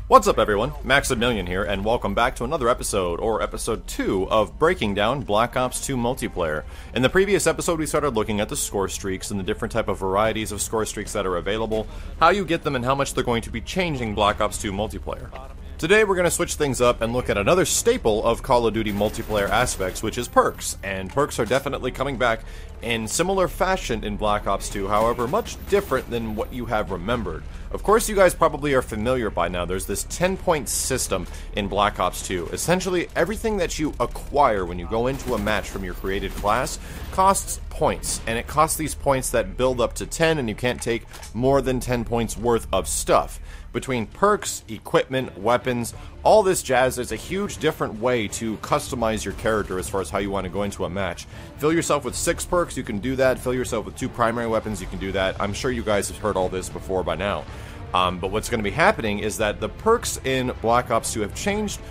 What's up everyone, Maximilian here, and welcome back to another episode, or episode 2, of Breaking Down Black Ops 2 Multiplayer. In the previous episode we started looking at the score streaks and the different type of varieties of score streaks that are available, how you get them, and how much they're going to be changing Black Ops 2 Multiplayer. Today we're going to switch things up and look at another staple of Call of Duty multiplayer aspects, which is perks. And perks are definitely coming back in similar fashion in Black Ops 2, however much different than what you have remembered. Of course you guys probably are familiar by now, there's this 10-point system in Black Ops 2. Essentially everything that you acquire when you go into a match from your created class costs points, and it costs these points that build up to 10, and you can't take more than 10 points worth of stuff. Between perks, equipment, weapons, all this jazz, there's a huge different way to customize your character as far as how you want to go into a match. Fill yourself with 6 perks, you can do that. Fill yourself with 2 primary weapons, you can do that. I'm sure you guys have heard all this before by now. But what's going to be happening is that the perks in Black Ops 2 have changed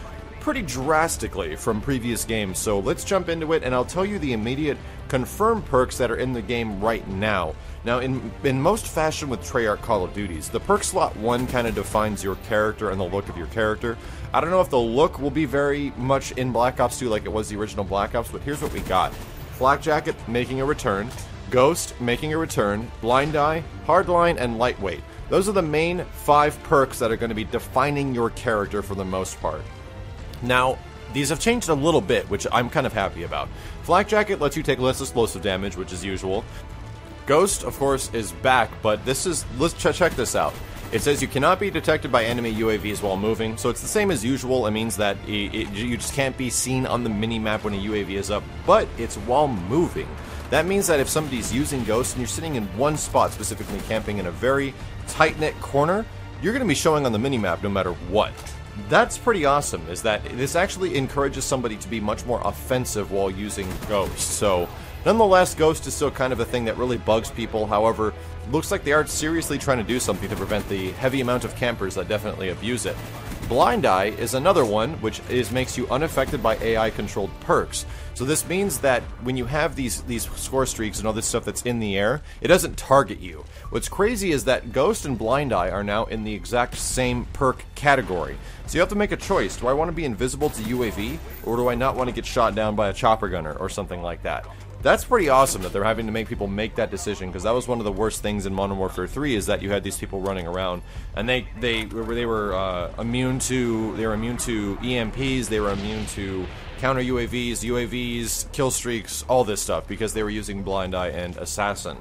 pretty drastically from previous games, so let's jump into it and I'll tell you the immediate confirmed perks that are in the game right now. Now, in most fashion with Treyarch Call of Duties, the perk slot 1 kind of defines your character and the look of your character. I don't know if the look will be very much in Black Ops 2 like it was the original Black Ops, but here's what we got. Flak Jacket making a return, Ghost making a return, Blind Eye, Hardline, and Lightweight. Those are the main 5 perks that are going to be defining your character for the most part. Now, these have changed a little bit, which I'm kind of happy about. Flak Jacket lets you take less explosive damage, which is usual. Ghost, of course, is back, but this is... let's check this out. It says you cannot be detected by enemy UAVs while moving, so it's the same as usual. It means that you just can't be seen on the mini-map when a UAV is up, but it's while moving. That means that if somebody's using Ghost and you're sitting in one spot, specifically camping in a very tight-knit corner, you're going to be showing on the mini-map no matter what. That's pretty awesome, is that this actually encourages somebody to be much more offensive while using Ghost. So, nonetheless, Ghost is still kind of a thing that really bugs people. However, looks like they are seriously trying to do something to prevent the heavy amount of campers that definitely abuse it. Blind Eye is another one, which makes you unaffected by AI-controlled perks. So this means that when you have these score streaks and all this stuff that's in the air, it doesn't target you. What's crazy is that Ghost and Blind Eye are now in the exact same perk category. So you have to make a choice. Do I want to be invisible to UAV, or do I not want to get shot down by a chopper gunner or something like that? That's pretty awesome that they're having to make people make that decision, because that was one of the worst things in Modern Warfare 3, is that you had these people running around and they were immune to EMPs, they were immune to counter UAVs, kill streaks, all this stuff, because they were using Blind Eye and Assassin.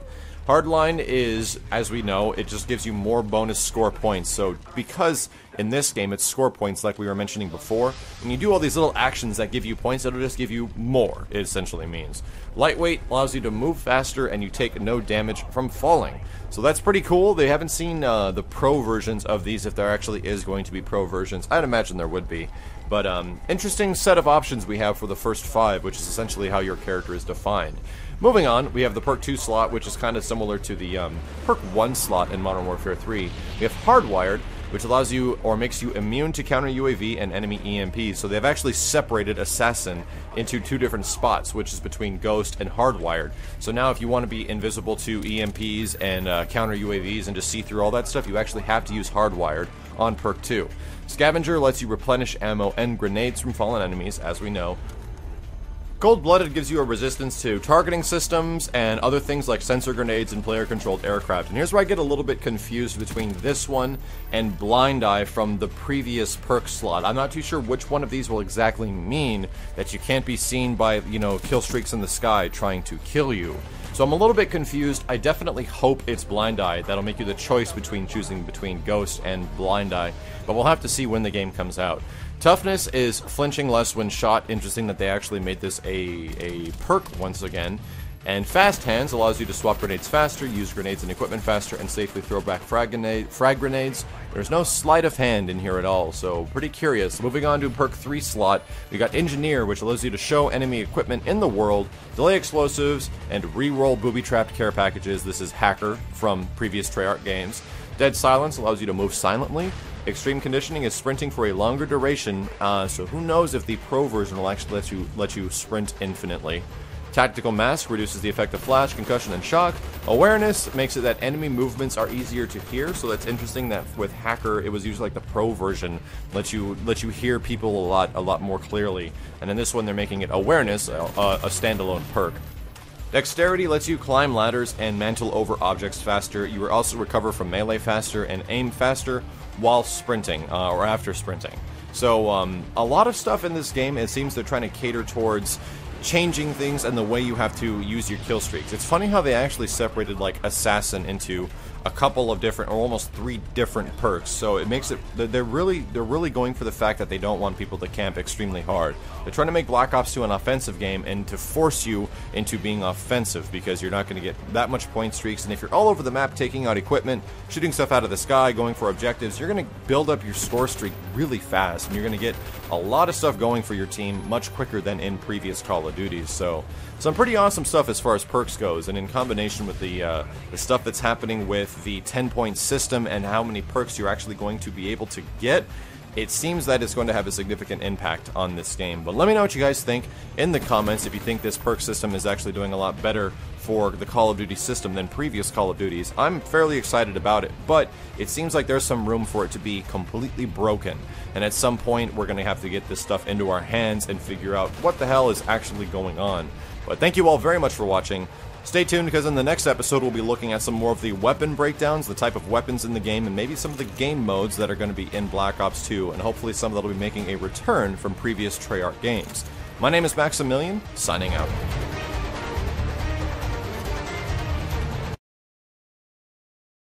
Hardline is, as we know, it just gives you more bonus score points. So because in this game it's score points like we were mentioning before, when you do all these little actions that give you points, it'll just give you more, it essentially means. Lightweight allows you to move faster and you take no damage from falling. So that's pretty cool. They haven't seen the pro versions of these, if there actually is going to be pro versions. I'd imagine there would be. But interesting set of options we have for the first 5, which is essentially how your character is defined. Moving on, we have the perk 2 slot, which is kind of similar to the perk 1 slot in Modern Warfare 3. We have Hardwired, which allows you, or makes you immune to counter UAV and enemy EMPs. So they've actually separated Assassin into 2 different spots, which is between Ghost and Hardwired. So now if you want to be invisible to EMPs and counter UAVs and just see through all that stuff, you actually have to use Hardwired on perk 2. Scavenger lets you replenish ammo and grenades from fallen enemies, as we know. Cold-Blooded gives you a resistance to targeting systems and other things like sensor grenades and player-controlled aircraft. And here's where I get a little bit confused between this one and Blind Eye from the previous perk slot. I'm not too sure which one of these will exactly mean that you can't be seen by, kill streaks in the sky trying to kill you. So I'm a little bit confused. I definitely hope it's Blind Eye. That'll make you the choice between choosing between Ghost and Blind Eye. But we'll have to see when the game comes out. Toughness is flinching less when shot. Interesting that they actually made this a perk once again. And Fast Hands allows you to swap grenades faster, use grenades and equipment faster, and safely throw back frag grenades. There's no sleight of hand in here at all, so pretty curious. Moving on to perk 3 slot, we got Engineer, which allows you to show enemy equipment in the world, delay explosives, and re-roll booby-trapped care packages. This is Hacker from previous Treyarch games. Dead Silence allows you to move silently. Extreme Conditioning is sprinting for a longer duration, so who knows if the pro version will actually let you sprint infinitely. Tactical Mask reduces the effect of flash, concussion, and shock. Awareness makes it that enemy movements are easier to hear, so that's interesting that with Hacker, it was usually like the pro version, lets you hear people a lot more clearly. And in this one, they're making it Awareness, a standalone perk. Dexterity lets you climb ladders and mantle over objects faster. You will also recover from melee faster and aim faster while sprinting, or after sprinting. So, a lot of stuff in this game, it seems they're trying to cater towards changing things and the way you have to use your kill streaks. It's funny how they actually separated like Assassin into a couple of different, or almost 3 different perks. So it makes it, they're really going for the fact that they don't want people to camp extremely hard. They're trying to make Black Ops 2 an offensive game and to force you into being offensive, because you're not going to get that much point streaks, and if you're all over the map taking out equipment, shooting stuff out of the sky, going for objectives, you're going to build up your score streak really fast, and you're going to get a lot of stuff going for your team much quicker than in previous Call of Duties. So some pretty awesome stuff as far as perks goes, and in combination with the stuff that's happening with the 10-point system and how many perks you're actually going to be able to get, it seems that it's going to have a significant impact on this game. But let me know what you guys think in the comments if you think this perk system is actually doing a lot better for the Call of Duty system than previous Call of Duties. I'm fairly excited about it, but it seems like there's some room for it to be completely broken. And at some point, we're going to have to get this stuff into our hands and figure out what the hell is actually going on. But thank you all very much for watching. Stay tuned, because in the next episode we'll be looking at some more of the weapon breakdowns, the type of weapons in the game, and maybe some of the game modes that are going to be in Black Ops 2, and hopefully some that will be making a return from previous Treyarch games. My name is Maximilian, signing out.